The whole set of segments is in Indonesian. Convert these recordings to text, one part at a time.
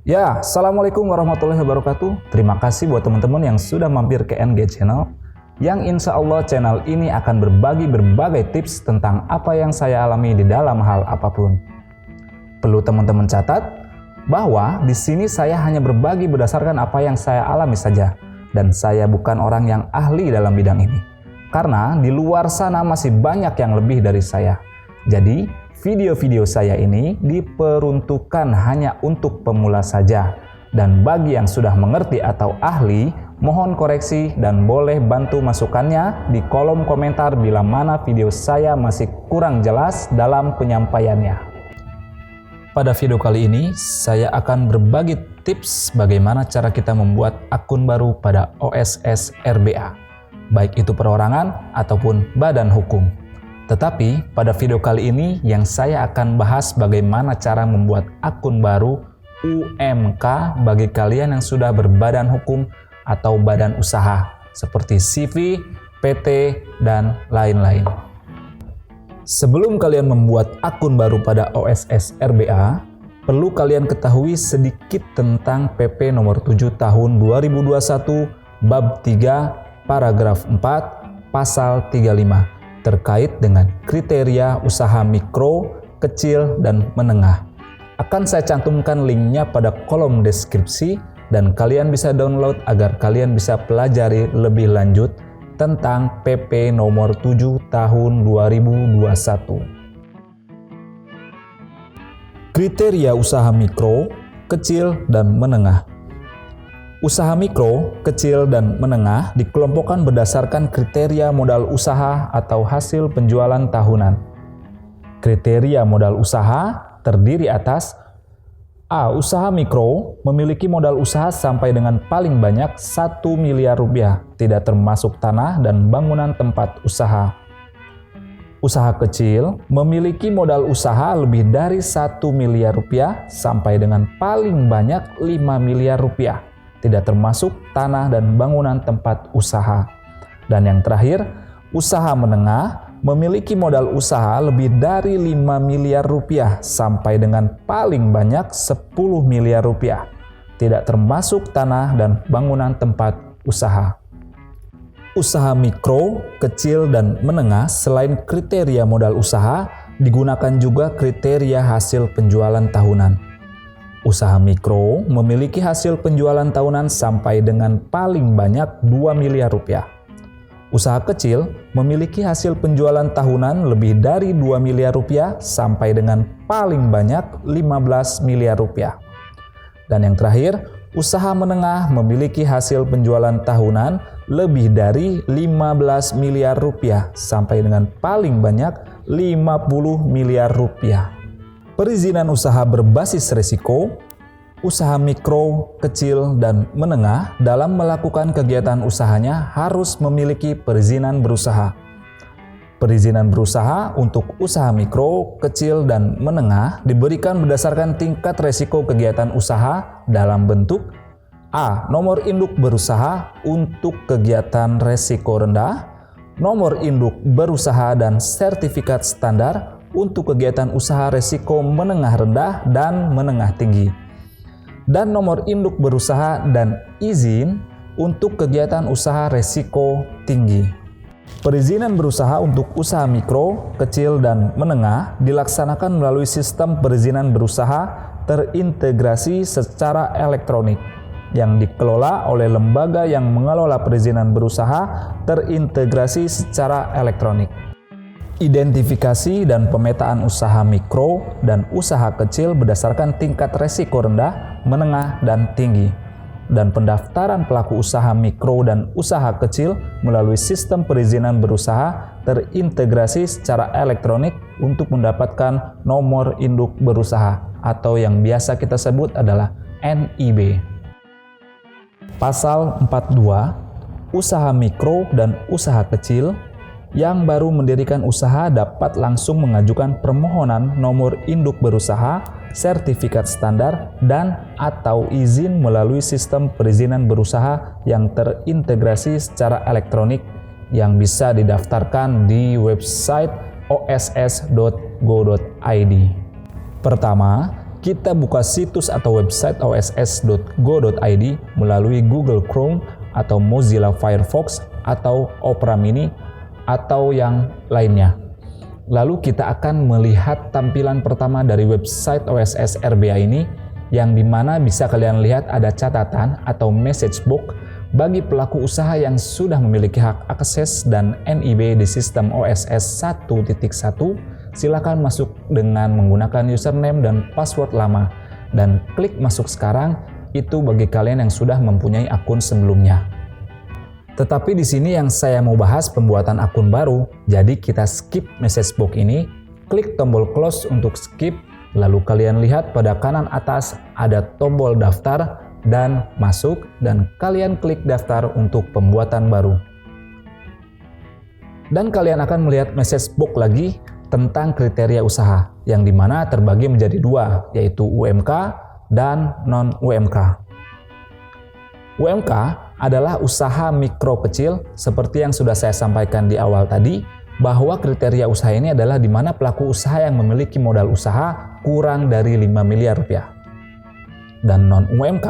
Ya, Assalamualaikum warahmatullahi wabarakatuh. Terima kasih buat teman-teman yang sudah mampir ke NG Channel, yang insya Allah channel ini akan berbagi berbagai tips tentang apa yang saya alami di dalam hal apapun. Perlu teman-teman catat bahwa di sini saya hanya berbagi berdasarkan apa yang saya alami saja, dan saya bukan orang yang ahli dalam bidang ini. Karena di luar sana masih banyak yang lebih dari saya. Jadi, video-video saya ini diperuntukkan hanya untuk pemula saja. Dan bagi yang sudah mengerti atau ahli, mohon koreksi dan boleh bantu masukannya di kolom komentar bila mana video saya masih kurang jelas dalam penyampaiannya. Pada video kali ini, saya akan berbagi tips bagaimana cara kita membuat akun baru pada OSS RBA, baik itu perorangan ataupun badan hukum. Tetapi pada video kali ini yang saya akan bahas bagaimana cara membuat akun baru UMK bagi kalian yang sudah berbadan hukum atau badan usaha seperti CV, PT, dan lain-lain. Sebelum kalian membuat akun baru pada OSS RBA, perlu kalian ketahui sedikit tentang PP nomor 7 tahun 2021 bab 3 paragraf 4 pasal 35. Terkait dengan kriteria usaha mikro, kecil, dan menengah. Akan saya cantumkan linknya pada kolom deskripsi dan kalian bisa download agar kalian bisa pelajari lebih lanjut tentang PP nomor 7 tahun 2021. Kriteria usaha mikro, kecil, dan menengah. Usaha mikro, kecil, dan menengah dikelompokkan berdasarkan kriteria modal usaha atau hasil penjualan tahunan. Kriteria modal usaha terdiri atas A. Usaha mikro memiliki modal usaha sampai dengan paling banyak 1 miliar rupiah, tidak termasuk tanah dan bangunan tempat usaha. Usaha kecil memiliki modal usaha lebih dari 1 miliar rupiah sampai dengan paling banyak 5 miliar rupiah. Tidak termasuk tanah dan bangunan tempat usaha. Dan yang terakhir, usaha menengah memiliki modal usaha lebih dari 5 miliar rupiah sampai dengan paling banyak 10 miliar rupiah. Tidak termasuk tanah dan bangunan tempat usaha. Usaha mikro, kecil, dan menengah selain kriteria modal usaha, digunakan juga kriteria hasil penjualan tahunan. Usaha mikro memiliki hasil penjualan tahunan sampai dengan paling banyak 2 miliar rupiah. Usaha kecil memiliki hasil penjualan tahunan lebih dari 2 miliar rupiah sampai dengan paling banyak 15 miliar rupiah. Dan yang terakhir, usaha menengah memiliki hasil penjualan tahunan lebih dari 15 miliar rupiah sampai dengan paling banyak 50 miliar rupiah. Perizinan usaha berbasis risiko, usaha mikro, kecil, dan menengah dalam melakukan kegiatan usahanya harus memiliki perizinan berusaha. Perizinan berusaha untuk usaha mikro, kecil, dan menengah diberikan berdasarkan tingkat risiko kegiatan usaha dalam bentuk A. Nomor induk berusaha untuk kegiatan risiko rendah, nomor induk berusaha dan sertifikat standar untuk kegiatan usaha risiko menengah rendah dan menengah tinggi, dan nomor induk berusaha dan izin untuk kegiatan usaha risiko tinggi. Perizinan berusaha untuk usaha mikro, kecil, dan menengah dilaksanakan melalui sistem perizinan berusaha terintegrasi secara elektronik yang dikelola oleh lembaga yang mengelola perizinan berusaha terintegrasi secara elektronik. Identifikasi dan pemetaan usaha mikro dan usaha kecil berdasarkan tingkat risiko rendah, menengah, dan tinggi. Dan pendaftaran pelaku usaha mikro dan usaha kecil melalui sistem perizinan berusaha terintegrasi secara elektronik untuk mendapatkan nomor induk berusaha atau yang biasa kita sebut adalah NIB. Pasal 42, usaha mikro dan usaha kecil yang baru mendirikan usaha dapat langsung mengajukan permohonan nomor induk berusaha, sertifikat standar, dan atau izin melalui sistem perizinan berusaha yang terintegrasi secara elektronik yang bisa didaftarkan di website oss.go.id. Pertama, kita buka situs atau website oss.go.id melalui Google Chrome atau Mozilla Firefox atau Opera Mini atau yang lainnya. Lalu kita akan melihat tampilan pertama dari website OSS RBA ini, yang dimana bisa kalian lihat ada catatan atau message box bagi pelaku usaha yang sudah memiliki hak akses dan NIB di sistem OSS 1.1. Silakan masuk dengan menggunakan username dan password lama dan klik masuk sekarang. Itu bagi kalian yang sudah mempunyai akun sebelumnya. Tetapi di sini yang saya mau bahas pembuatan akun baru. Jadi kita skip message box ini, klik tombol close untuk skip, lalu kalian lihat pada kanan atas ada tombol daftar dan masuk, dan kalian klik daftar untuk pembuatan baru. Dan kalian akan melihat message box lagi tentang kriteria usaha, yang dimana terbagi menjadi dua, yaitu UMK dan non-UMK. UMK adalah usaha mikro kecil, seperti yang sudah saya sampaikan di awal tadi, bahwa kriteria usaha ini adalah di mana pelaku usaha yang memiliki modal usaha kurang dari 5 miliar rupiah. Dan non-UMK,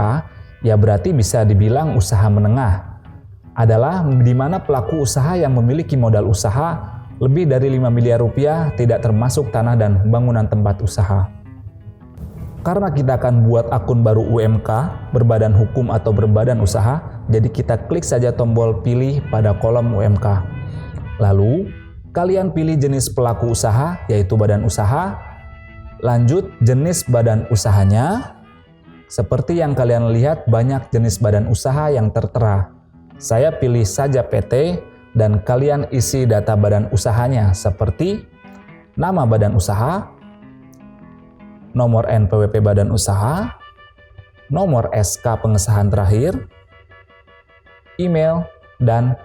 ya berarti bisa dibilang usaha menengah, adalah di mana pelaku usaha yang memiliki modal usaha lebih dari 5 miliar rupiah, tidak termasuk tanah dan bangunan tempat usaha. Karena kita akan buat akun baru UMK, berbadan hukum atau berbadan usaha, jadi kita klik saja tombol pilih pada kolom UMK. Lalu, kalian pilih jenis pelaku usaha, yaitu badan usaha, lanjut jenis badan usahanya. Seperti yang kalian lihat, banyak jenis badan usaha yang tertera. Saya pilih saja PT, dan kalian isi data badan usahanya seperti nama badan usaha, nomor NPWP badan usaha, nomor SK pengesahan terakhir, email, dan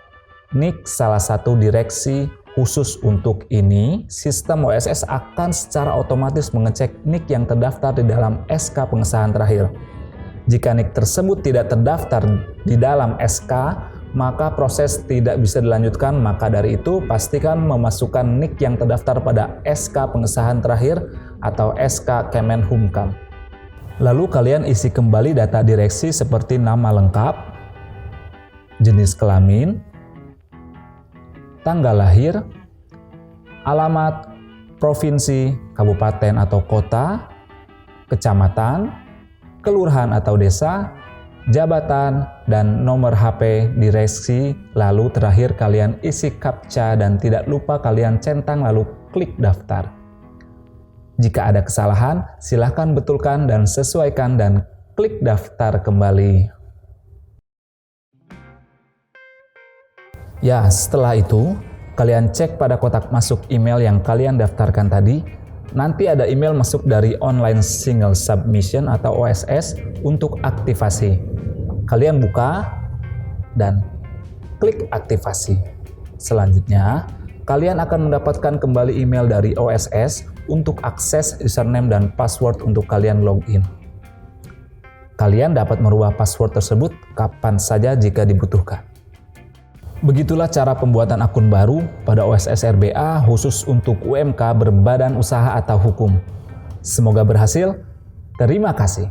NIK salah satu direksi khusus untuk ini. Sistem OSS akan secara otomatis mengecek NIK yang terdaftar di dalam SK pengesahan terakhir. Jika NIK tersebut tidak terdaftar di dalam SK, maka proses tidak bisa dilanjutkan. Maka dari itu, pastikan memasukkan NIK yang terdaftar pada SK pengesahan terakhir atau SK Kemenhumkam. Lalu kalian isi kembali data direksi seperti nama lengkap, jenis kelamin, tanggal lahir, alamat, provinsi, kabupaten atau kota, kecamatan, kelurahan atau desa, jabatan, dan nomor HP direksi. Lalu terakhir kalian isi captcha dan tidak lupa kalian centang lalu klik daftar. Jika ada kesalahan, silahkan betulkan dan sesuaikan dan klik daftar kembali. Ya, setelah itu kalian cek pada kotak masuk email yang kalian daftarkan tadi. Nanti ada email masuk dari Online Single Submission atau OSS untuk aktivasi. Kalian buka dan klik aktivasi. Selanjutnya, kalian akan mendapatkan kembali email dari OSS untuk akses username dan password untuk kalian login. Kalian dapat merubah password tersebut kapan saja jika dibutuhkan. Begitulah cara pembuatan akun baru pada OSS RBA khusus untuk UMK berbadan usaha atau hukum. Semoga berhasil. Terima kasih.